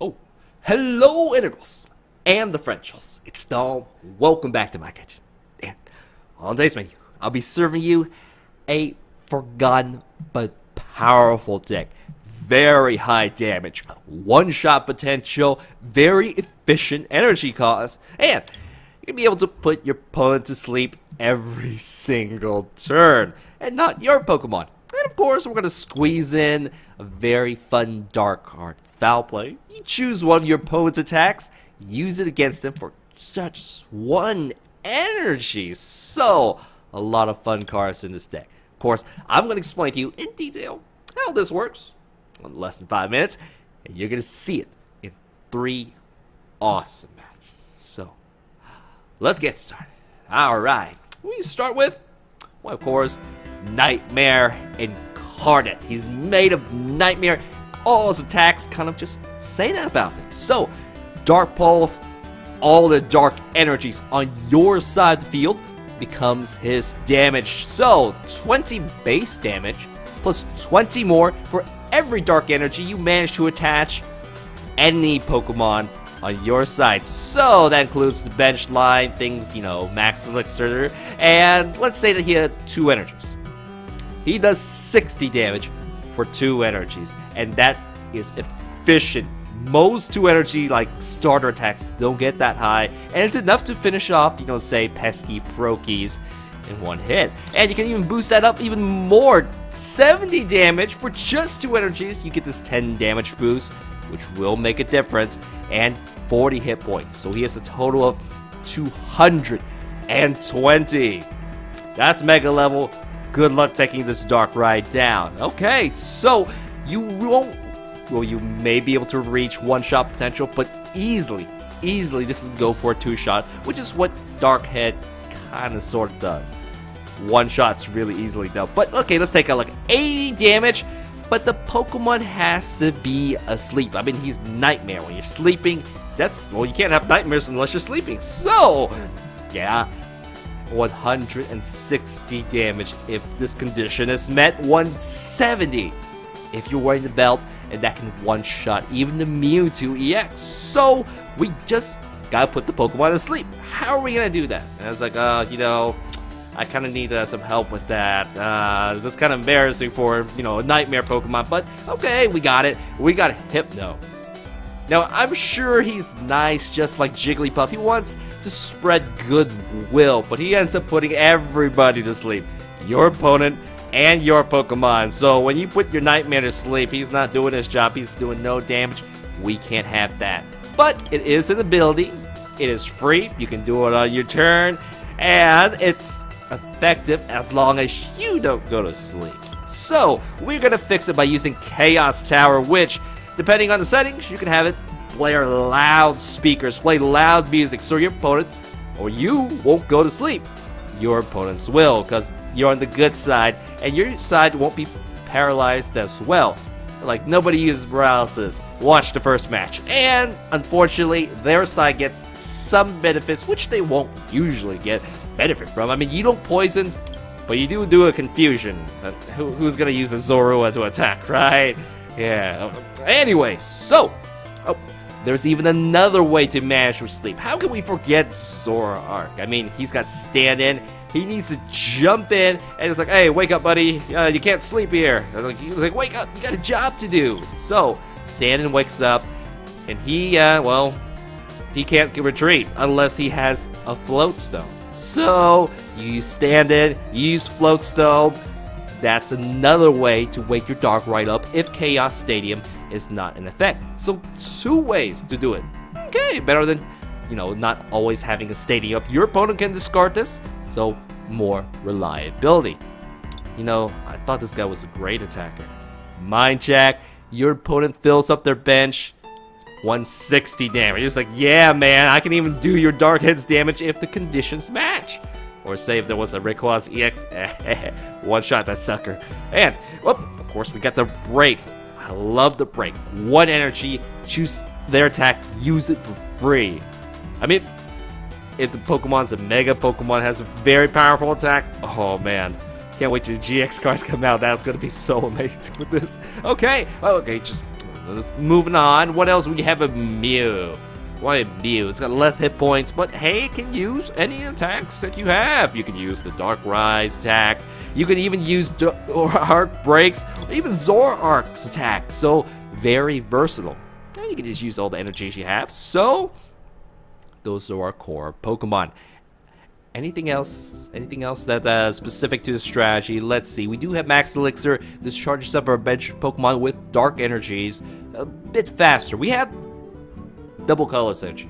Oh, hello Integrals and Differentials. It's Dawn. Welcome back to my kitchen. And on today's menu, I'll be serving you a forgotten but powerful deck. Very high damage, one-shot potential, very efficient energy cost, and you'll be able to put your opponent to sleep every single turn, and not your Pokemon. And of course, we're going to squeeze in a very fun dark card. Foul play. You choose one of your opponent's attacks, use it against them for just one energy. So, a lot of fun cards in this deck. Of course, I'm going to explain to you in detail how this works in less than 5 minutes, and you're going to see it in 3 awesome matches. So, let's get started. Alright, we start with, well, of course, Nightmare Incarnate. He's made of Nightmare. All his attacks kind of just say that about him. So, Dark Pulse, all the dark energies on your side of the field becomes his damage. So, 20 base damage plus 20 more for every dark energy you manage to attach any Pokemon on your side. So, that includes the bench line, things, you know, Max Elixir, and let's say that he had 2 energies. He does 60 damage for 2 energies, and that is efficient. Most 2 energy like starter attacks don't get that high, and it's enough to finish off, you know, say pesky Froakies in 1 hit. And you can even boost that up even more. 70 damage for just 2 energies. You get this 10 damage boost, which will make a difference, and 40 hit points. So he has a total of 220. That's mega level. Good luck taking this Darkrai down. Okay, so you won't, well, you may be able to reach one-shot potential, but easily, this is go for a 2-shot, which is what Darkhead kind of sort of does. 1 shot's really easily done. But okay, let's take a look. 80 damage, but the Pokemon has to be asleep. I mean, he's Nightmare. When you're sleeping, that's, well, you can't have nightmares unless you're sleeping. So, yeah. 160 damage if this condition is met, 170 if you're wearing the belt, and that can one-shot even the Mewtwo EX. So we just gotta put the Pokemon to sleep. How are we gonna do that? And I was like, you know, I kind of need some help with that. This is kind of embarrassing for, you know, a Nightmare Pokemon, but okay, we got it. We got Hypno. Now, I'm sure he's nice, just like Jigglypuff. He wants to spread goodwill, but he ends up putting everybody to sleep. Your opponent and your Pokemon. So when you put your Nightmare to sleep, he's not doing his job. He's doing no damage. We can't have that. But it is an ability. It is free. You can do it on your turn. And it's effective as long as you don't go to sleep. So we're going to fix it by using Chaos Tower, which, depending on the settings, you can have it play loud speakers, play loud music, so your opponents or you won't go to sleep. Your opponents will, because you're on the good side, and your side won't be paralyzed as well. Like, nobody uses paralysis. Watch the first match. And, unfortunately, their side gets some benefits, which they won't usually get benefit from. I mean, you don't poison, but you do a confusion. Who's gonna use a Zoroark to attack, right? Yeah. Anyway, so, there's even another way to manage with sleep. How can we forget Zoroark? I mean, he's got stand-in. He needs to jump in, and it's like, hey, wake up, buddy. You can't sleep here. He's like, wake up. You got a job to do. So, stand-in wakes up, and he, well, he can't retreat unless he has a float stone. So, you use stand-in, you use float stone. That's another way to wake your Darkrai up if Chaos Stadium is not in effect. So 2 ways to do it. Okay, better than, you know, not always having a stadium up. Your opponent can discard this, so more reliability. You know, I thought this guy was a great attacker. Mind Jack, your opponent fills up their bench, 160 damage. It's like, yeah, man, I can even do your Darkhead's damage if the conditions match. Or say if there was a Rayquaza EX, one shot that sucker. And, well, of course, we got the break. I love the break. 1 energy, choose their attack, use it for free. I mean, if the Pokemon's a Mega Pokemon, has a very powerful attack, oh man. Can't wait till the GX cards come out. That's gonna be so amazing with this. Okay, okay, just Moving on, what else? We have a Mew. Why a Mew? It's got less hit points, but hey, it can use any attacks that you have. You can use the Darkrai's attack. You can even use Zoroark Breaks, or even Zoroark's attack. So, very versatile. And you can just use all the energies you have. So, those are our core Pokemon. Anything else? Anything else that specific to the strategy? Let's see. We do have Max Elixir. This charges up our bench Pokemon with dark energies a bit faster. We have double color energy.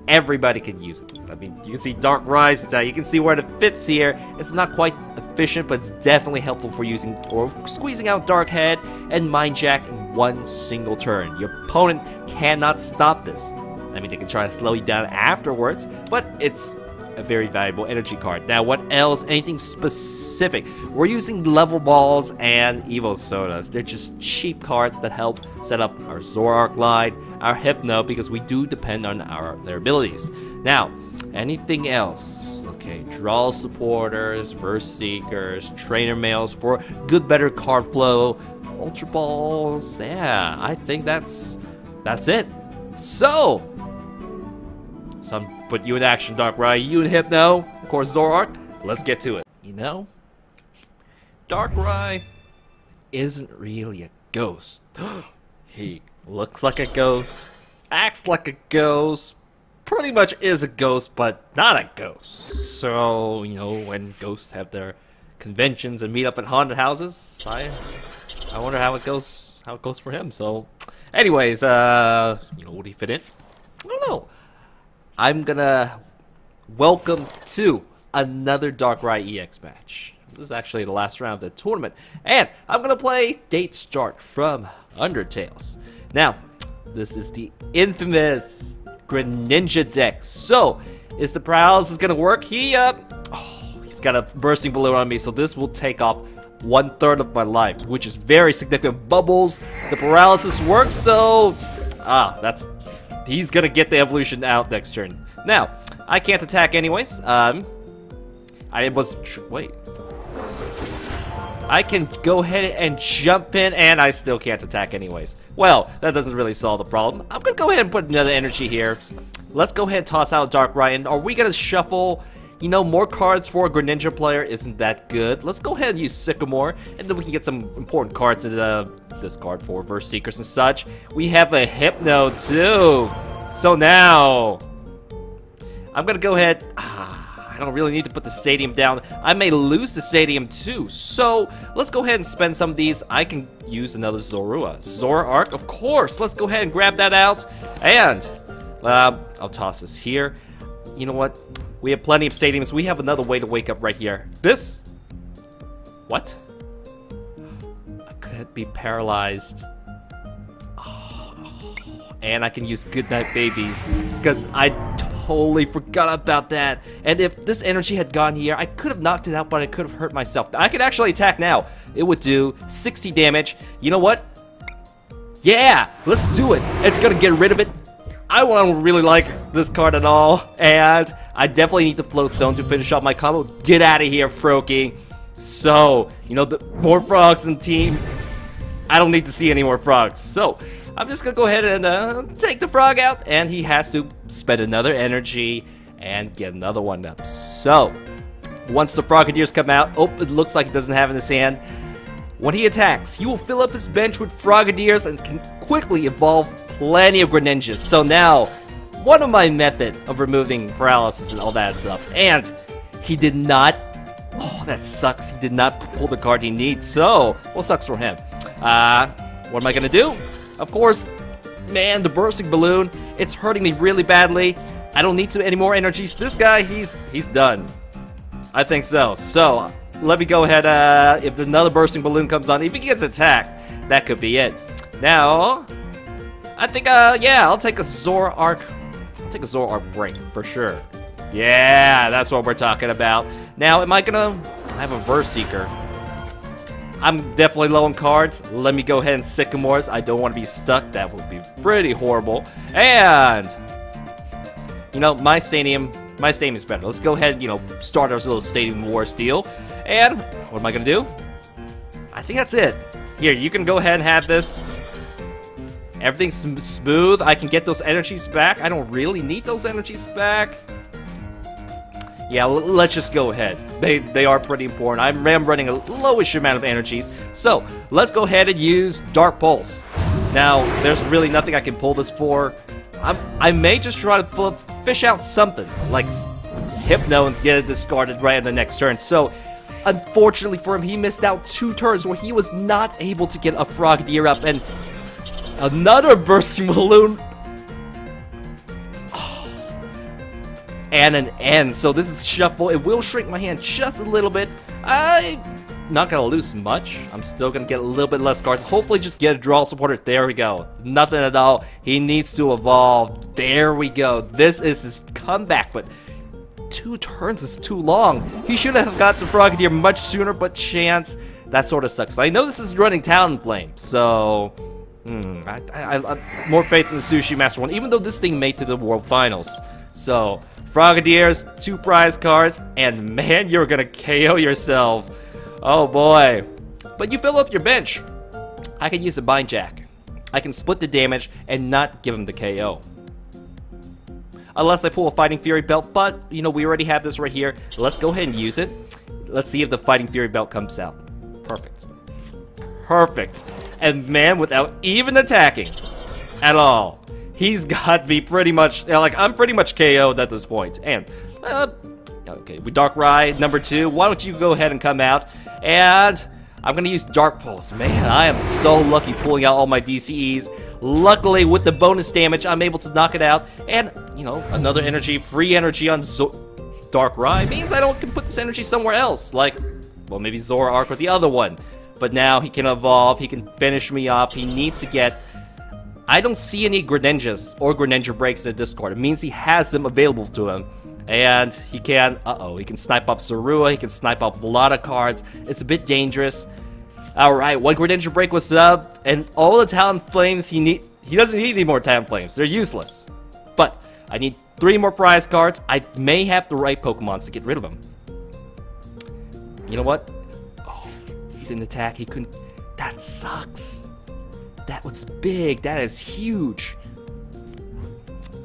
Everybody can use it. I mean, you can see Darkrai's attack. You can see where it fits here. It's not quite efficient, but it's definitely helpful for using or squeezing out Dark Head and Mind Jack in one single turn. Your opponent cannot stop this. I mean, they can try to slow you down afterwards, but it's a very valuable energy card. Now, what else? Anything specific? We're using Level Balls and Evo Sodas. They're just cheap cards that help set up our Zoroark line, our Hypno, because we do depend on their abilities. Now, anything else? Okay, Draw Supporters, Verse Seekers, Trainer Mails for good, better card flow, Ultra Balls. Yeah, I think that's it. So, put you in action, Darkrai. You in Hypno. Of course, Zoroark. Let's get to it. You know, Darkrai isn't really a ghost. He looks like a ghost, acts like a ghost, pretty much is a ghost, but not a ghost. So, you know, when ghosts have their conventions and meet up at haunted houses, I wonder how it goes for him. So, anyways, you know, would he fit in? I don't know. I'm gonna welcome to another Darkrai EX match. This is actually the last round of the tournament, and I'm gonna play Date Start from Undertales. Now, this is the infamous Greninja deck. So, is the paralysis gonna work? He's got a bursting balloon on me, so this will take off 1/3 of my life, which is very significant. Bubbles, the paralysis works, so he's gonna get the evolution out next turn. Now, I can't attack anyways. Wait. I can go ahead and jump in, and I still can't attack anyways. Well, that doesn't really solve the problem. I'm gonna go ahead and put another energy here. Let's go ahead and toss out Darkrai, and are we gonna shuffle? You know, more cards for a Greninja player isn't that good. Let's go ahead and use Sycamore, and then we can get some important cards in this card for Verse Seekers and such. We have a Hypno too. So now, I'm gonna go ahead. I don't really need to put the stadium down. I may lose the stadium too. So let's go ahead and spend some of these. I can use another Zoroark, of course. Let's go ahead and grab that out, and I'll toss this here. You know what? We have plenty of stadiums. We have another way to wake up right here. What? I could be paralyzed. And I can use Goodnight Babies, because I totally forgot about that. And if this energy had gone here, I could have knocked it out, but I could have hurt myself. I could actually attack now. It would do 60 damage. You know what? Yeah, let's do it. It's gonna get rid of it. I don't really like this card at all, and I definitely need the Float Zone to finish off my combo. Get out of here, Froakie. So, you know, more frogs in the team. I don't need to see any more frogs. So, I'm just gonna go ahead and take the frog out, and he has to spend another energy and get another one up. So, once the Frogadiers come out, it looks like he doesn't have it in his hand. When he attacks, he will fill up his bench with Frogadiers and can quickly evolve plenty of Greninjas. So now, one of my method of removing paralysis and all that stuff, and he did not. Oh, that sucks. He did not pull the card he needs. So, well, sucks for him. What am I gonna do? Of course, man, the bursting balloon, it's hurting me really badly. I don't need any more energies. This guy, he's done. I think so. So, let me go ahead, if another bursting balloon comes on, if he gets attacked, that could be it. Now, I think, yeah, I'll take a Zoroark. I'll take a Zoroark Break, for sure. Yeah, that's what we're talking about. Now, am I gonna... I have a Verse Seeker. I'm definitely low on cards. Let me go ahead and Sycamores. I don't want to be stuck. That would be pretty horrible. And, you know, my stadium is better. Let's go ahead and, you know, start our little Stadium Wars deal. And what am I going to do? I think that's it. Here, you can go ahead and have this. Everything's smooth. I can get those energies back. I don't really need those energies back. Yeah, let's just go ahead. They are pretty important. I am running a lowish amount of energies. So, let's go ahead and use Dark Pulse. Now, there's really nothing I can pull this for. I may just try to fish out something, like Hypno, and get it discarded right in the next turn. So, unfortunately for him, he missed out 2 turns where he was not able to get a Frogadier up, and another Bursting Balloon. And an end. So this is Shuffle. It will shrink my hand just a little bit. I'm not going to lose much. I'm still going to get a little bit less cards. Hopefully just get a draw supporter. There we go. Nothing at all. He needs to evolve. There we go. This is his comeback, but 2 turns is too long. He should have got the Frogadier much sooner, but chance, that sort of sucks. I know this is running Talonflame, so I more faith in the Sushi Master one, even though this thing made to the World Finals. So Frogadiers, 2 prize cards, and man, you're gonna KO yourself. Oh boy. But you fill up your bench. I can use a Bind Jack. I can split the damage and not give him the KO. Unless I pull a Fighting Fury Belt, but, you know, we already have this right here. Let's go ahead and use it. Let's see if the Fighting Fury Belt comes out. Perfect. Perfect. And man, without even attacking at all, he's got me pretty much, like, I'm pretty much KO'd at this point. And, okay, with Darkrai, number 2, why don't you go ahead and come out? And I'm going to use Dark Pulse. Man, I am so lucky pulling out all my DCEs. Luckily, with the bonus damage, I'm able to knock it out. And, you know, another energy, free energy on Darkrai means I can put this energy somewhere else. Like, well, maybe Zoroark or the other one. But now he can evolve, he can finish me off, he needs to get... I don't see any Greninjas or Greninja Breaks in the Discord. It means he has them available to him. And he can, he can snipe up Zorua, he can snipe up a lot of cards. It's a bit dangerous. Alright, 1 Greninja Break was up, and all the Talonflames he doesn't need any more Talonflames. They're useless. But I need 3 more prize cards. I may have the right Pokemon to get rid of them. You know what? Oh, he didn't attack, he couldn't. That sucks. That was big. That is huge.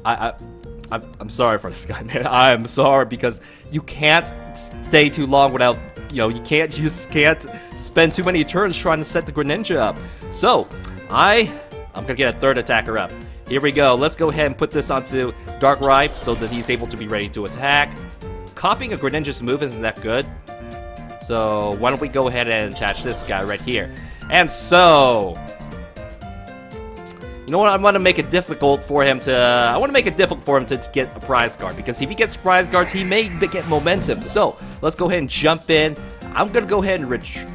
I'm sorry for this guy, man. I'm sorry, because you can't stay too long without, you know, you just can't spend too many turns trying to set the Greninja up. So, I'm gonna get a 3rd attacker up. Here we go. Let's go ahead and put this onto Darkrai so that he's able to be ready to attack. Copying a Greninja's move isn't that good. So, why don't we go ahead and attach this guy right here. And so... you know what? I want to make it difficult for him to... I want to make it difficult for him to get a prize card, because if he gets prize cards, he may get momentum. So, let's go ahead and jump in. I'm going to go ahead and retreat.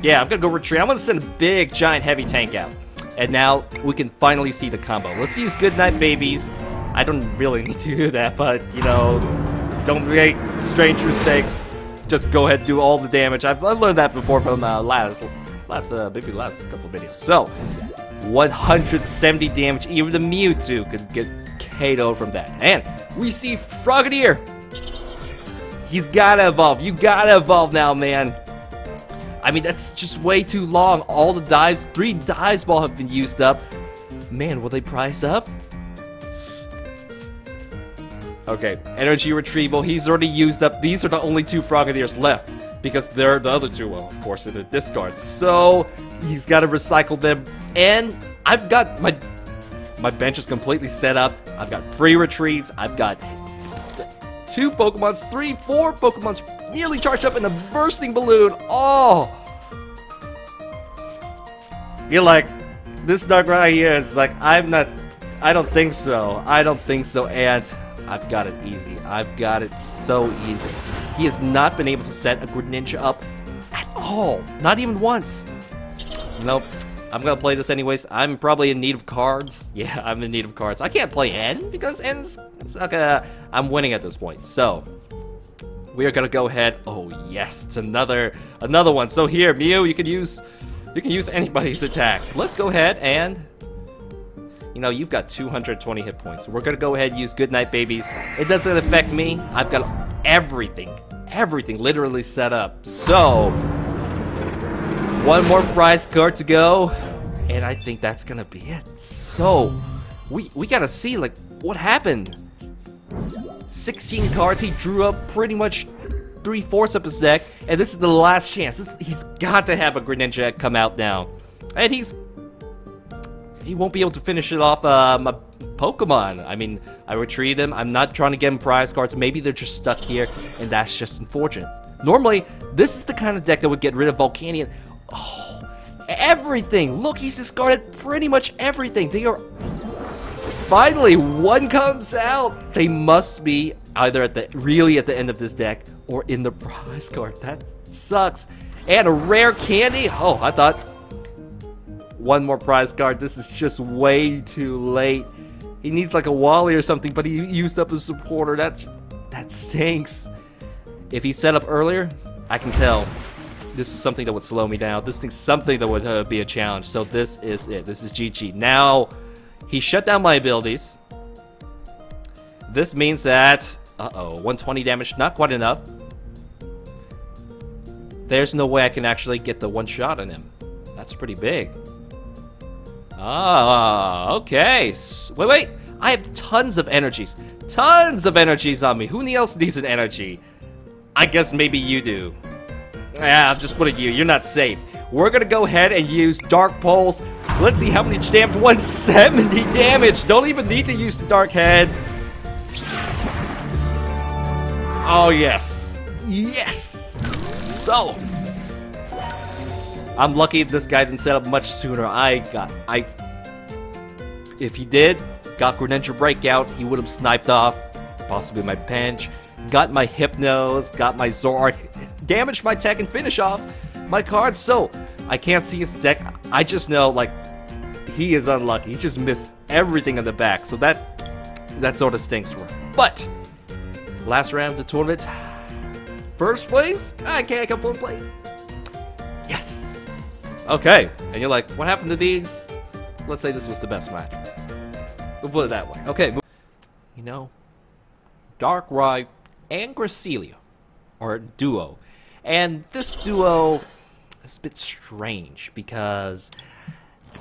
Yeah, I'm going to go retreat. I'm going to send a big, giant, heavy tank out. And now, we can finally see the combo. Let's use Goodnight Babies. I don't really need to do that, but, you know, don't make strange mistakes. Just go ahead and do all the damage. I've learned that before from maybe last couple videos. So... 170 damage, even the Mewtwo could get KO'd from that. And we see Frogadier. He's gotta evolve. You gotta evolve now, man. I mean, that's just way too long. All the dives, 3 dives ball have been used up. Man, were they priced up? Okay, energy retrieval. He's already used up. These are the only 2 Frogadiers left, because they're the other 2, well, of course, in the discard. So he's got to recycle them, and I've got my bench is completely set up. I've got free retreats. I've got 2 Pokemons, 3, 4 Pokemons nearly charged up in a bursting balloon. Oh, you're like, this Darkrai here is like, I don't think so. I don't think so, and I've got it easy. I've got it so easy. He has not been able to set a Greninja up at all. Not even once. Nope. I'm gonna play this anyways. I'm probably in need of cards. Yeah, I'm in need of cards. I can't play N because N's not gonna... I'm winning at this point. So, we are gonna go ahead. Oh yes, it's another one. So here, Mew, you can use anybody's attack. Let's go ahead and... you know, you've got 220 hit points. We're gonna go ahead and use Goodnight Babies. It doesn't affect me. I've got everything literally set up. So, 1 more prize card to go. And I think that's gonna be it. So, we gotta see, like, what happened. 16 cards, he drew up pretty much 3/4 of his deck, and this is the last chance. He's got to have a Greninja come out now. And he won't be able to finish it off my Pokemon. I mean, I retreated him. I'm not trying to get him prize cards. Maybe they're just stuck here, and that's just unfortunate. Normally, this is the kind of deck that would get rid of Volcanion. Oh, everything. Look, he's discarded pretty much everything. They are... Finally, one comes out. They must be either really at the end of this deck or in the prize card. That sucks. And a rare candy. Oh, I thought one more prize card. This is just way too late. He needs like a Wally or something, but he used up his supporter. That stinks. If he set up earlier, I can tell this is something that would slow me down. This is something that would be a challenge. So this is it. This is GG. Now, he shut down my abilities. This means that, 120 damage, not quite enough. There's no way I can actually get the one shot on him. That's pretty big. Ah, okay. Wait. I have tons of energies. Tons of energies on me. Who else needs an energy? I guess maybe you do. Yeah, I'll just put it you. You're not safe. We're gonna go ahead and use Dark Pulse. Let's see how much damage. 170 damage. Don't even need to use the Dark Head. Oh, yes. Yes. So, I'm lucky this guy didn't set up much sooner. If he did, got Greninja Break out, he would have sniped off possibly my Pinch, got my Hypnos, got my Zoroark, damaged my tech and finish off my cards. So, I can't see his deck. I just know, like, he is unlucky. He just missed everything in the back. So that sort of stinks for him. But, last round of the tournament, first place? I can't complain. Yes! Okay, and you're like, what happened to these? Let's say this was the best match. We'll put it that way. Okay, you know, Darkrai and Cresselia are a duo. And this duo is a bit strange because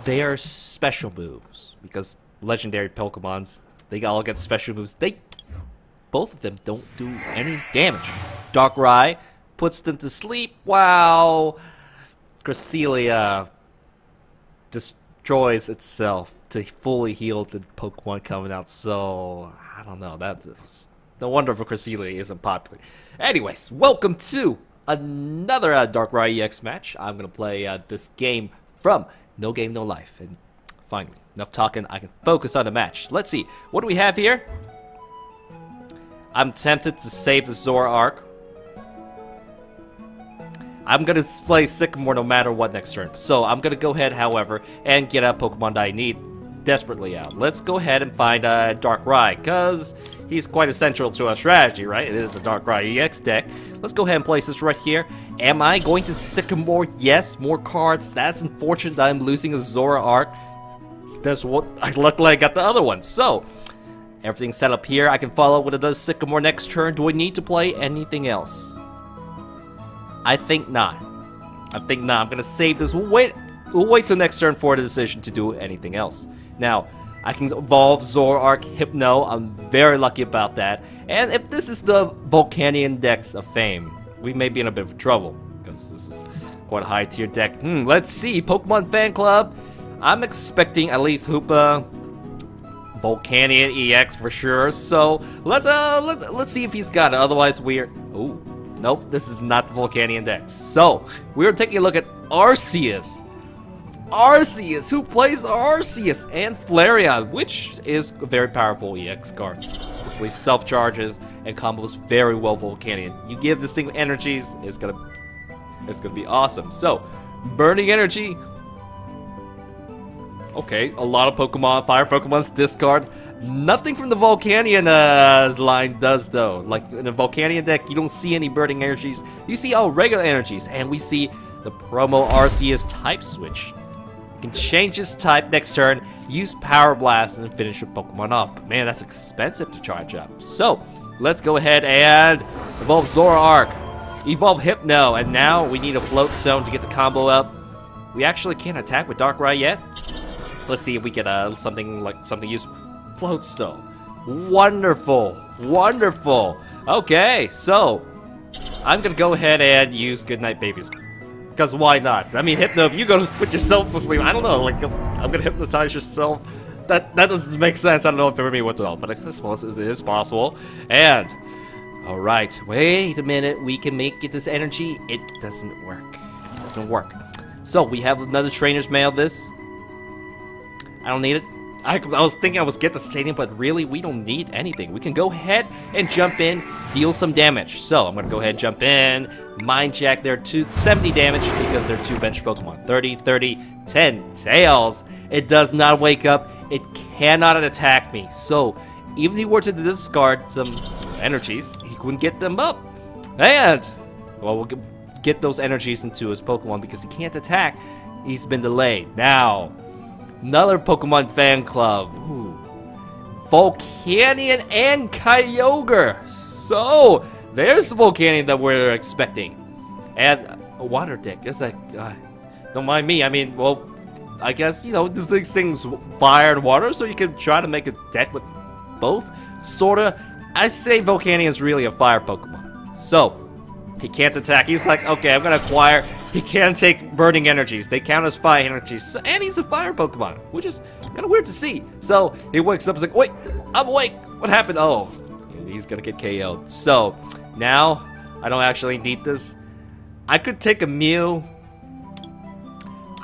they are special moves. Because legendary Pokemons, they all get special moves. Both of them don't do any damage. Darkrai puts them to sleep while Cresselia destroys itself to fully heal the Pokemon coming out. So, I don't know. No wonder for Cresselia isn't popular. Anyways, welcome to another Darkrai EX match. I'm going to play this game from No Game No Life. And finally, enough talking. I can focus on the match. Let's see. What do we have here? I'm tempted to save the Zoroark. I'm going to play Sycamore no matter what next turn. So I'm going to go ahead, however, and get a Pokemon that I need desperately out. Let's go ahead and find Darkrai, because he's quite essential to our strategy, right? It is a Darkrai EX deck. Let's go ahead and place this right here. Am I going to Sycamore? Yes, more cards. That's unfortunate that I'm losing a Zoroark. That's what luckily I got the other one. So, everything's set up here. I can follow what it does Sycamore next turn. Do I need to play anything else? I think not. I'm going to save this. We'll wait till next turn for the decision to do anything else. Now, I can evolve Zoroark Hypno. I'm very lucky about that. And if this is the Volcanion decks of fame, we may be in a bit of trouble, because this is quite a high tier deck. Let's see. Pokemon Fan Club. I'm expecting at least Hoopa, Volcanion EX for sure. So let's see if he's got it. Otherwise, we're... Ooh. Nope, this is not the Volcanion deck. So, we're taking a look at Arceus. Arceus! Who plays Arceus? And Flareon, which is a very powerful EX card. Quickly self-charges and combos very well Volcanion. You give this thing energies, it's gonna be awesome. So, Burning Energy. Okay, a lot of Pokemon, Fire Pokemon's discard. Nothing from the Volcanion line does though. Like in the Volcanion deck, you don't see any burning energies. You see all regular energies, and we see the promo Arceus type switch. You can change his type next turn, use Power Blast, and then finish your Pokemon off. But man, that's expensive to charge up. So let's go ahead and evolve Zoroark, evolve Hypno, and now we need a Float Stone to get the combo up. We actually can't attack with Darkrai yet. Let's see if we get something useful. Floatstone. Wonderful. Wonderful. Okay, so I'm gonna go ahead and use Goodnight Babies. Because why not? I mean, Hypno, if you go to put yourself to sleep, I don't know, like, I'm gonna hypnotize yourself. That doesn't make sense. I don't know if it really would all, but I suppose it is possible. And, alright, wait a minute. We can make it this energy. It doesn't work. It doesn't work. So, we have another trainer's mail this. I don't need it. I was thinking I was get the stadium, but really, we don't need anything. We can go ahead and jump in, deal some damage. So, I'm going to go ahead and jump in, Mind Jack their 70 damage because they're 2 bench Pokemon. 30, 30, 10 Tails. It does not wake up. It cannot attack me. So, even if he were to discard some energies, he couldn't get them up. And, well, we'll get those energies into his Pokemon because he can't attack. He's been delayed. Now, another Pokemon fan club. Ooh. Volcanion and Kyogre. So, there's the Volcanion that we're expecting. And a water deck. It's like, don't mind me. I mean, well, I guess, you know, these things fire and water, so you can try to make a deck with both. Sorta. I say Volcanion is really a fire Pokemon. So, he can't attack. He's like, okay, I'm gonna acquire. He can take burning energies. They count as fire energies. And he's a fire Pokemon, which is kind of weird to see. So he wakes up and is like, wait, I'm awake. What happened? Oh, he's gonna get KO'd. So now I don't actually need this. I could take a Mew.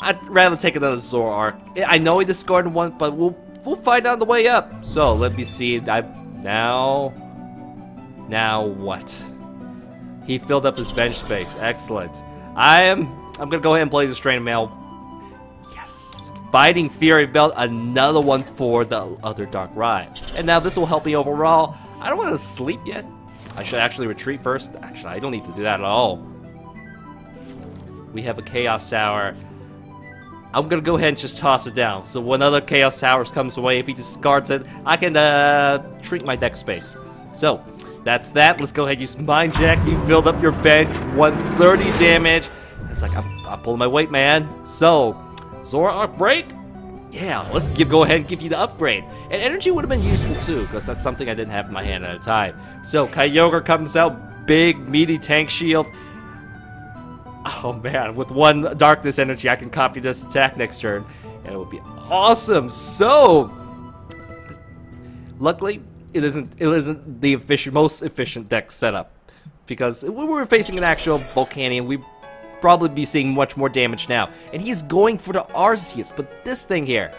I'd rather take another Zoroark. I know he discarded one, but we'll find out on the way up. So let me see. Now what? He filled up his bench space. Excellent. I'm gonna go ahead and play this trainer mail. Yes. Fighting Fury Belt, another one for the other Darkrai. And now this will help me overall. I don't want to sleep yet. I should actually retreat first. Actually, I don't need to do that at all. We have a Chaos Tower. I'm gonna go ahead and just toss it down. So when other Chaos Towers comes away, if he discards it, I can shrink my deck space. So that's that. Let's go ahead and use Mind Jack. You filled up your bench. 130 damage. It's like, I'm pulling my weight, man. So, Zoroark Break? Yeah, let's go ahead and give you the upgrade. And energy would have been useful too, because that's something I didn't have in my hand at the time. So, Kyogre comes out. Big, meaty tank shield. Oh man, with 1 darkness energy, I can copy this attack next turn. And it would be awesome. So, luckily, it isn't the most efficient deck setup, because if we were facing an actual Volcanion, we'd probably be seeing much more damage now. And he's going for the Arceus, but this thing here,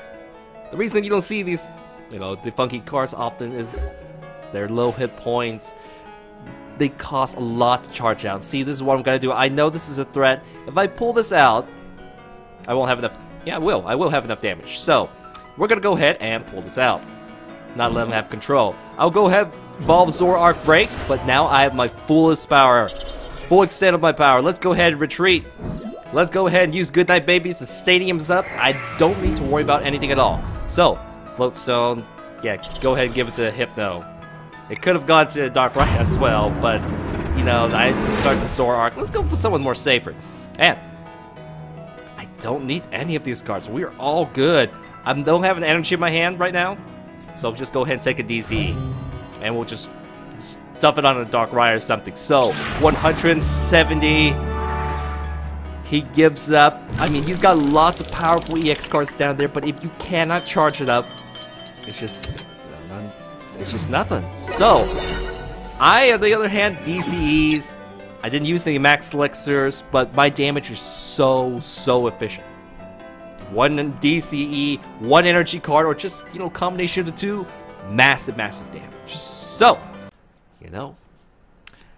the reason you don't see these, you know, the funky cards often is they're low hit points. They cost a lot to charge out. See, this is what I'm gonna do. I know this is a threat. If I pull this out, I won't have enough. Yeah, I will have enough damage. So we're gonna go ahead and pull this out. Not let him have control. I'll go ahead, evolve Zoroark Break, but now I have my fullest power. Full extent of my power. Let's go ahead and retreat. Let's go ahead and use Goodnight Babies. The stadium's up. I don't need to worry about anything at all. So, Floatstone, yeah, go ahead and give it to Hypno. It could have gone to Darkrai as well, but, you know, I discarded the Zoroark. Let's go with someone more safer. And I don't need any of these cards. We're all good. I don't have an energy in my hand right now. So just go ahead and take a DZ, and we'll just stuff it on a Darkrai or something. So 170. He gives up. I mean, he's got lots of powerful EX cards down there, but if you cannot charge it up, it's just nothing. So I, on the other hand, DCEs. I didn't use any max elixirs, but my damage is so efficient. 1 DCE, 1 energy card, or just, you know, combination of the two, massive damage. So, you know,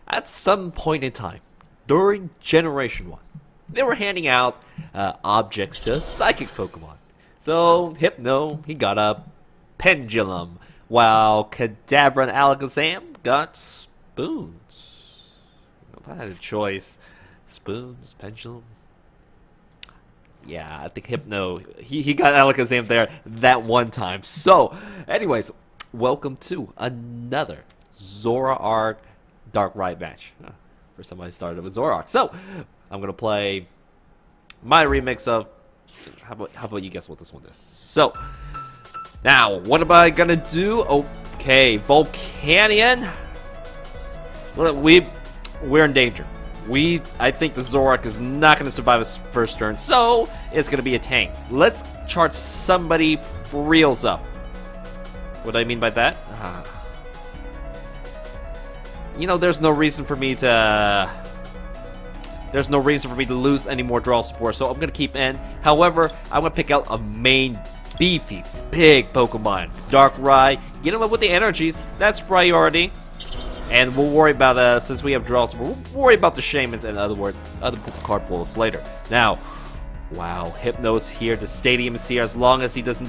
at some point in time, during Generation 1, they were handing out objects to Psychic Pokemon. So, Hypno, he got a Pendulum, while Kadabra and Alakazam got Spoons. If I had a choice, Spoons, Pendulum. Yeah, I think Hypno, he got Alakazam there that one time. So, anyways, welcome to another Zoroark Darkrai match. For somebody started with Zoroark. So, I'm going to play my remix of How about you guess what this one is? So, now, what am I gonna do? Okay, Volcanion. Well, we're in danger. I think the Zoroark is not gonna survive his first turn, so it's gonna be a tank. Let's charge somebody for reals up. What do I mean by that? You know, there's no reason for me to lose any more draw support, so I'm gonna keep in. However, I'm gonna pick out a main beefy, big Pokemon. Darkrai, get him up with the energies, that's priority. And we'll worry about, since we have draw support, we'll worry about the Shamans and other card pulls later. Now, wow, Hypno's here, the Stadium is here, as long as he doesn't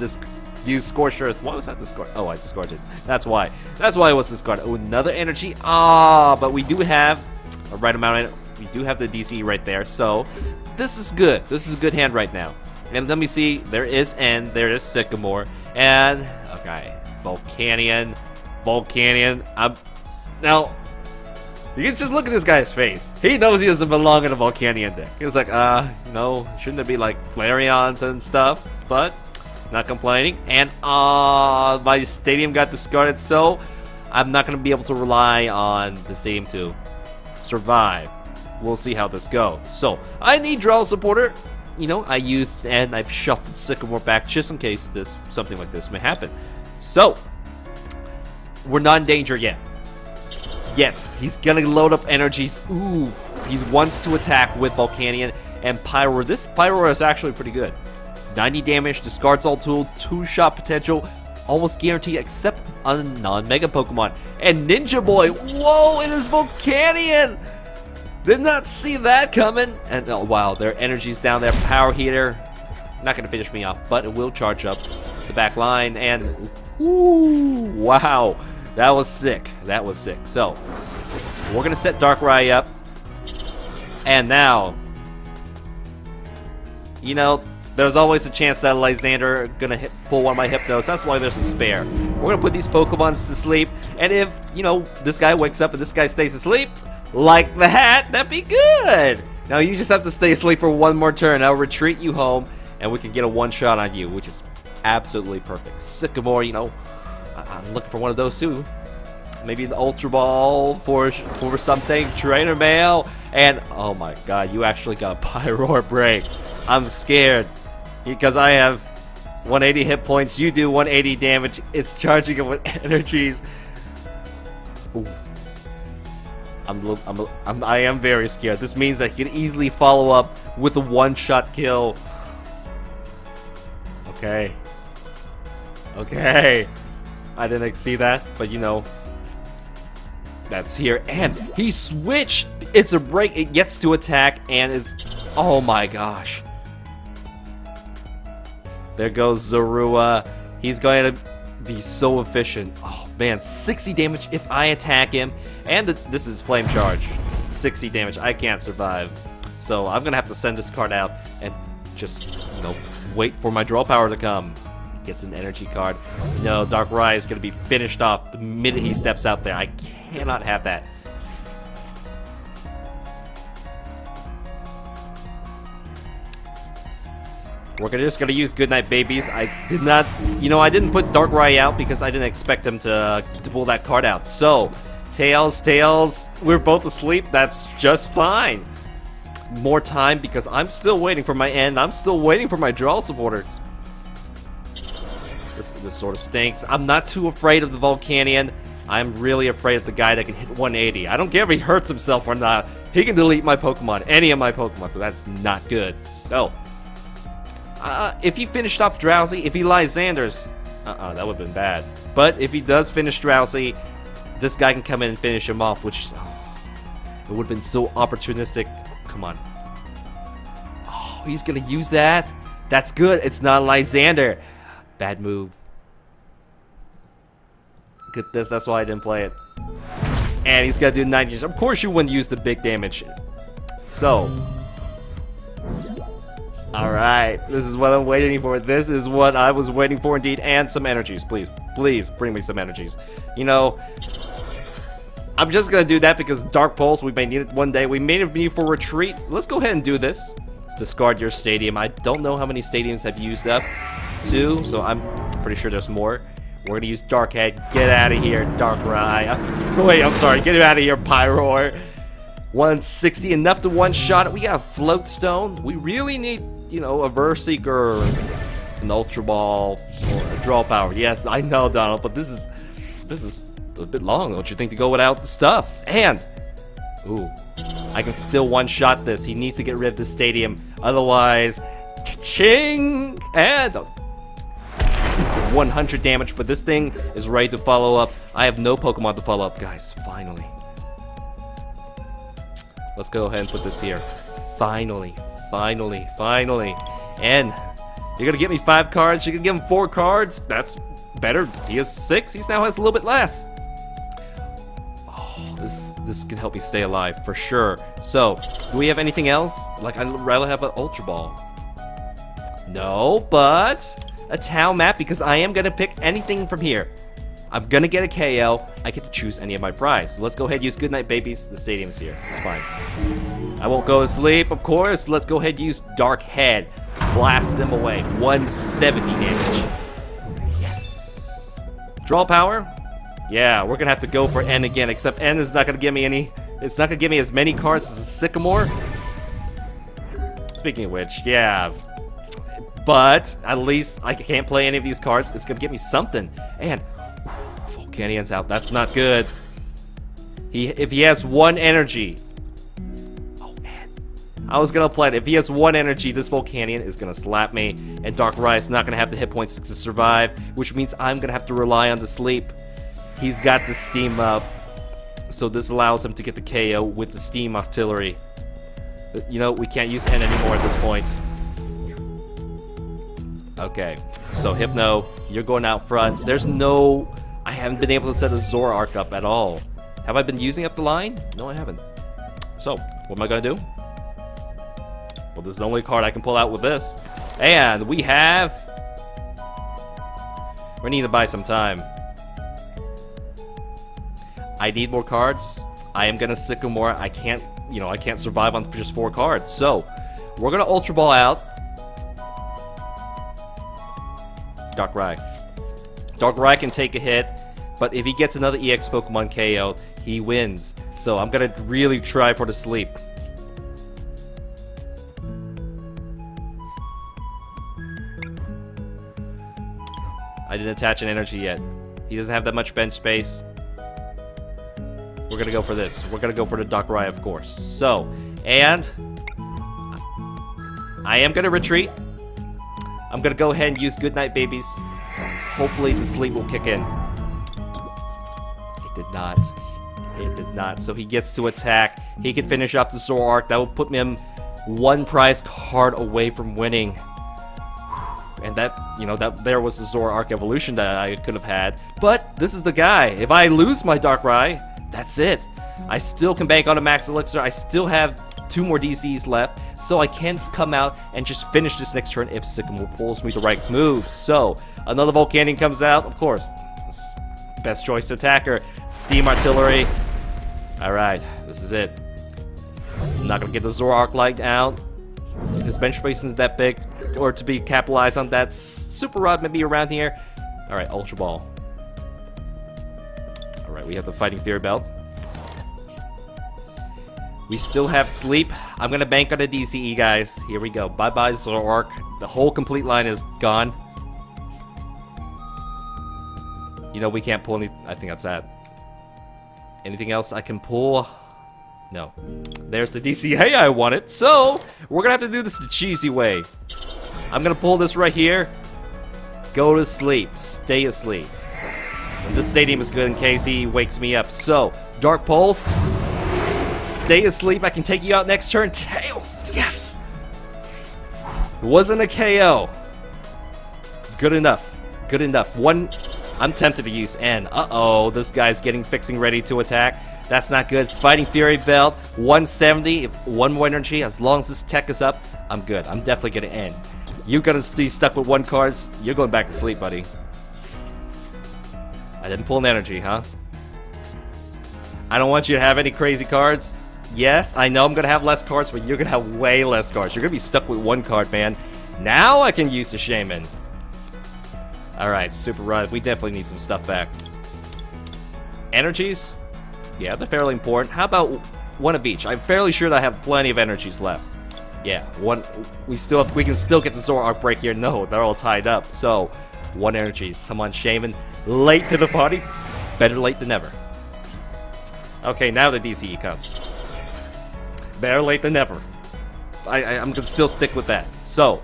use Scorched Earth. Why was that discarded? Oh, I discarded it. That's why. That's why it was discarded. Oh, another energy. But we do have a right amount of, we do have the DC right there, so this is good. This is a good hand right now. And let me see, there is N, there is Sycamore, and, okay, Volcanion, now, you can just look at this guy's face. He knows he doesn't belong in a Volcanion deck. He's like, no, shouldn't there be like Flareons and stuff, but not complaining. And, my Stadium got discarded, so I'm not going to be able to rely on the Stadium to survive. We'll see how this goes. So, I need draw supporter. You know, I used and I've shuffled Sycamore back just in case something like this may happen. So, we're not in danger yet. He's gonna load up energies. Ooh, he wants to attack with Volcanion and Pyro. This Pyro is actually pretty good. 90 damage, discards all tools, 2-shot potential, almost guaranteed except on non-mega Pokemon. And Ninja Boy, whoa, it is Volcanion! Did not see that coming. And oh wow, their energy's down there. Power Heater, not gonna finish me off, but it will charge up the back line. And ooh, wow, that was sick. That was sick. So we're gonna set Darkrai up, and now, you know, there's always a chance that Lysander gonna pull one of my Hypnos. That's why there's a spare. We're gonna put these Pokemons to sleep, and if, you know, this guy wakes up and this guy stays asleep, like that, that'd be good. Now you just have to stay asleep for one more turn. I'll retreat you home, and we can get a one-shot on you, which is absolutely perfect. Sycamore, you know, I'm looking for one of those too. Maybe the Ultra Ball for something. Trainer Mail, and oh my God, you actually got a Pyro Break. I'm scared because I have 180 hit points. You do 180 damage. It's charging it with energies. Ooh. I am very scared. This means I can easily follow up with a one-shot kill. Okay. I didn't see that, but you know, that's here. And he switched. It's a break. It gets to attack and is, oh my gosh. There goes Zorua. He's going to be so efficient. Oh man, 60 damage if I attack him. And this is Flame Charge. 60 damage. I can't survive. So I'm going to have to send this card out and just, you know, wait for my draw power to come. Gets an energy card. No, Darkrai is going to be finished off the minute he steps out there. I cannot have that. We're just gonna use Goodnight Babies. I did not, you know, I didn't put Darkrai out because I didn't expect him to pull that card out. So, Tails, we're both asleep. That's just fine. More time because I'm still waiting for my end. I'm still waiting for my draw supporters. This sort of stinks. I'm not too afraid of the Volcanion. I'm really afraid of the guy that can hit 180. I don't care if he hurts himself or not. He can delete my Pokemon, any of my Pokemon, so that's not good. So, if he finished off Drowsy, if he Lysanders, that would have been bad. But if he does finish Drowsy, this guy can come in and finish him off, which it would have been so opportunistic. Come on. Oh, he's gonna use that? That's good. It's not Lysander. Bad move. Look at this. That's why I didn't play it. And he's gonna do 90. Of course you wouldn't use the big damage. So. Alright, this is what I'm waiting for. This is what I was waiting for indeed. And some energies, please. Please, bring me some energies. You know, I'm just gonna do that because Dark Pulse, we may need it one day. We may need for retreat. Let's go ahead and do this. discard your stadium. I don't know how many stadiums have used up. 2, so I'm pretty sure there's more. We're gonna use Dark Head. Get out of here, Darkrai. Wait, I'm sorry. Get out of here, Pyroar. 160, enough to one-shot it. We got a Float Stone. We really need, you know, a Verseeker, an Ultra Ball, or a Draw Power. Yes, I know, Donald, but this is a bit long, don't you think, to go without the stuff? And, ooh, I can still one-shot this. He needs to get rid of the stadium. Otherwise, cha-ching! And 100 damage, but this thing is ready to follow up. I have no Pokemon to follow up, guys. Finally. Let's go ahead and put this here. Finally. Finally. Finally. And you're gonna get me 5 cards. You're gonna give him 4 cards. That's better. He has 6. He now has a little bit less. Oh, this can help me stay alive for sure. So, do we have anything else? Like, I'd rather have an Ultra Ball. No, but a Tau map, because I am gonna pick anything from here. I'm gonna get a KO. I get to choose any of my prize. So let's go ahead and use Goodnight Babies. The stadium's here. It's fine. I won't go to sleep, of course. Let's go ahead and use Dark Head. Blast them away. 170 damage. Yes. Draw power? Yeah, we're gonna have to go for N again, except N is not gonna give me any. It's not gonna give me as many cards as a Sycamore. Speaking of which, yeah. But at least I can't play any of these cards. It's gonna give me something. And Volcanion's out. That's not good. If he has 1 energy. Oh man. I was gonna play it. If he has 1 energy, this Volcanion is gonna slap me. And Darkrai is not gonna have the hit points to survive, which means I'm gonna have to rely on the sleep. He's got the steam up. So this allows him to get the KO with the steam artillery. You know, we can't use N anymore at this point. Okay, so Hypno, you're going out front. There's no... I haven't been able to set a Zoroark up at all. Have I been using up the line? No, I haven't. So, what am I going to do? Well, this is the only card I can pull out with this. And we have... We need to buy some time. I need more cards. I am going to Sycamore. I can't, you know, I can't survive on just 4 cards. So, we're going to Ultra Ball out. Darkrai. Darkrai can take a hit, but if he gets another EX Pokemon KO, he wins. So I'm gonna really try for the sleep. I didn't attach an energy yet. He doesn't have that much bench space. We're gonna go for this. We're gonna go for the Darkrai, of course. So, and I am gonna retreat. I'm gonna go ahead and use Goodnight Babies. Hopefully the sleep will kick in. It did not. It did not. So he gets to attack. He can finish off the Zoroark. That will put him 1 prize card away from winning. And that, you know, that there was the Zoroark evolution that I could have had. But this is the guy. If I lose my Darkrai, that's it. I still can bank on a max elixir. I still have 2 more DCs left. So I can come out and just finish this next turn if Sycamore pulls me the right moves. So, another Volcanion comes out. Of course, best choice attacker. Steam Artillery. Alright, this is it. I'm not going to get the Zoroark light out. His bench space isn't that big or to be capitalized on that. Super Rod may be around here. Alright, Ultra Ball. Alright, we have the Fighting Fury Belt. We still have sleep. I'm gonna bank on a DCE, guys. Here we go. Bye-bye, Zoroark. The whole complete line is gone. You know, we can't pull any... I think that's that. Anything else I can pull? No. There's the DCA I wanted. So, we're gonna have to do this the cheesy way. I'm gonna pull this right here. Go to sleep. Stay asleep. And this stadium is good in case he wakes me up. So, Dark Pulse. Stay asleep. I can take you out next turn. Tails. Yes. It wasn't a KO. Good enough. Good enough. I'm tempted to use N. Uh-oh. This guy's fixing ready to attack. That's not good. Fighting Fury Belt. 170. 1 more energy. As long as this tech is up, I'm good. I'm definitely going to end. You're going to be stuck with 1 card. You're going back to sleep, buddy. I didn't pull an energy, huh? I don't want you to have any crazy cards. Yes, I know I'm gonna have less cards, but you're gonna have way less cards. You're gonna be stuck with one card, man. Now I can use the Shaman. Alright, Super Run. We definitely need some stuff back. Energies? Yeah, they're fairly important. How about one of each? I'm fairly sure that I have plenty of energies left. Yeah, one. We can still get the Zoroark Break here. No, they're all tied up. So, one energies. Come on, Shaman. Late to the party. Better late than never. Okay, now the DCE comes. Better late than never. I'm gonna still stick with that. So,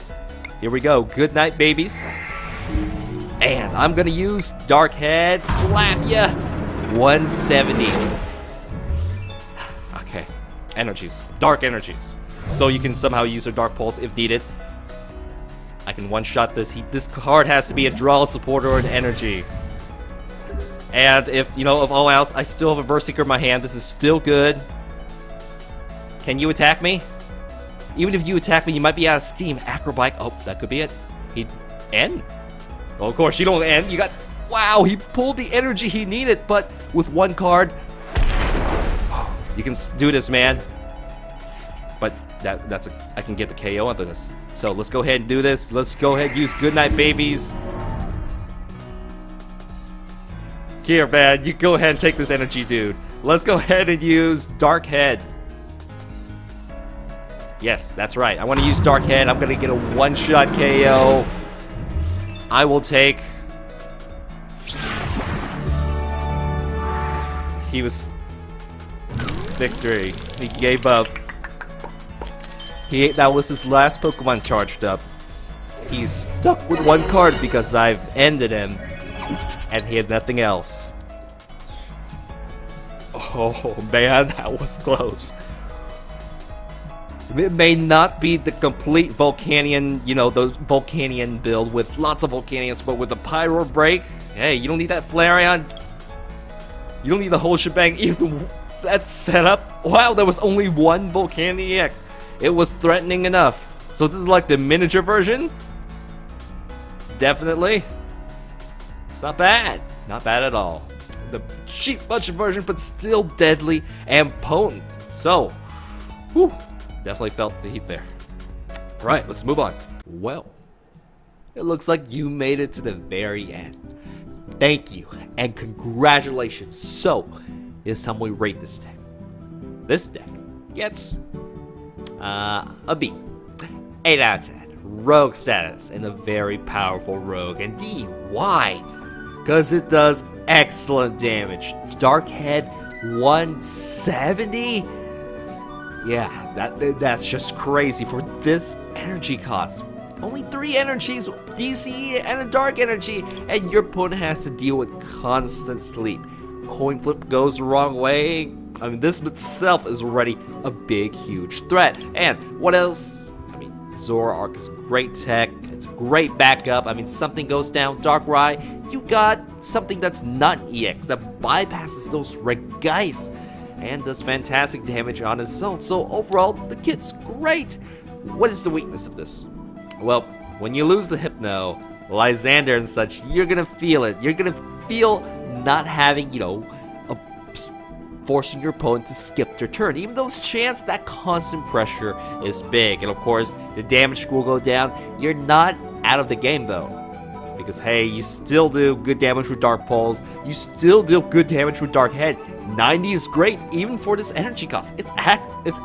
here we go. Good night, babies. And I'm gonna use Dark Head. Slap ya. 170. Okay, energies. Dark energies. So you can somehow use a Dark Pulse if needed. I can one-shot this. This card has to be a draw supporter or an energy. And if, you know, of all else, I still have a Verseeker in my hand. This is still good. Can you attack me? Even if you attack me, you might be out of steam. Acrobike. Oh, that could be it. He'd end. Well, of course, you don't end. You got... Wow, he pulled the energy he needed, but with one card, you can do this, man. But I can get the KO onto this. So let's go ahead and do this. Let's go ahead and use Goodnight Babies. Here, man, you go ahead and take this energy, dude. Let's go ahead and use Dark Head. Yes, that's right. I want to use Dark Head. I'm gonna get a one-shot KO. I will take... He was... Victory. He gave up. That was his last Pokemon charged up. He's stuck with one card because I've ended him. And he had nothing else. Oh man, that was close. It may not be the complete Volcanion, you know, the Volcanion build with lots of Volcanions, but with the Pyro Break, hey, you don't need that Flareon. You don't need the whole shebang. Even that setup. Wow, there was only one Volcanion EX. It was threatening enough. So this is like the miniature version? Definitely. It's not bad. Not bad at all. The cheap budget version, but still deadly and potent. So, whew, definitely felt the heat there. Right, let's move on. Well, it looks like you made it to the very end. Thank you and congratulations. So, it's time we rate this deck. This deck gets a B. 8 out of 10. Rogue status and a very powerful rogue. And D, why? Because it does excellent damage. Dark Head 170? Yeah, that's just crazy for this energy cost. Only 3 energies, DC and a dark energy, and your opponent has to deal with constant sleep. Coin flip goes the wrong way. I mean, this itself is already a big, huge threat. And what else? I mean, Zoroark is great tech. It's a great backup. I mean, something goes down, Darkrai, you got something that's not EX, that bypasses those red guys, and does fantastic damage on its own. So overall, the kit's great. What is the weakness of this? Well, when you lose the Hypno, Lysander and such, you're gonna feel it. You're gonna feel not having, you know, forcing your opponent to skip their turn. Even though it's chance, that constant pressure is big. And of course, the damage will go down. You're not out of the game though. Because hey, you still do good damage with Dark Pulse. You still do good damage with Dark Head. 90 is great, even for this energy cost. It's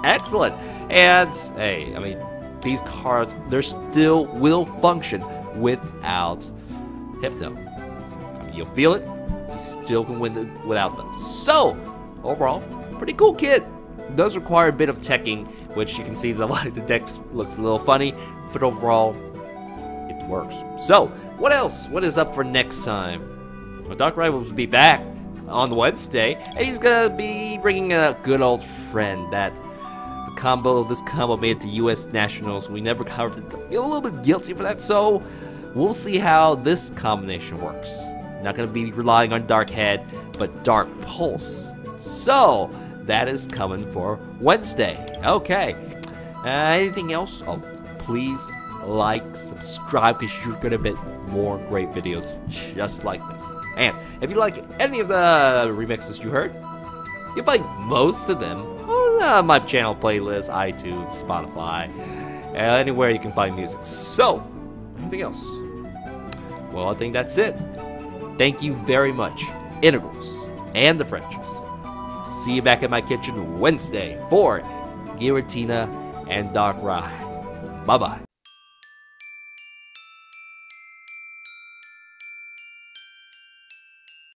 excellent. And hey, I mean, these cards, they still will function without Hypno. I mean, you'll feel it. You still can win without them. So, overall, pretty cool kit. It does require a bit of teching, which you can see the deck looks a little funny, but overall, it works. So, what else? What is up for next time? Well, Darkrai will be back on Wednesday, and he's gonna be bringing a good old friend that this combo made it to US Nationals. We never covered it. I feel a little bit guilty for that, so we'll see how this combination works. Not gonna be relying on Dark Head, but Dark Pulse. So, that is coming for Wednesday. Okay. Anything else? Oh, please like, subscribe, because you're gonna get more great videos just like this. And if you like any of the remixes you heard, you'll find most of them my channel playlist, iTunes, Spotify, anywhere you can find music. So, anything else? Well, I think that's it. Thank you very much, Integrals and Differentials. See you back in my kitchen Wednesday for Giratina and Darkrai. Bye-bye.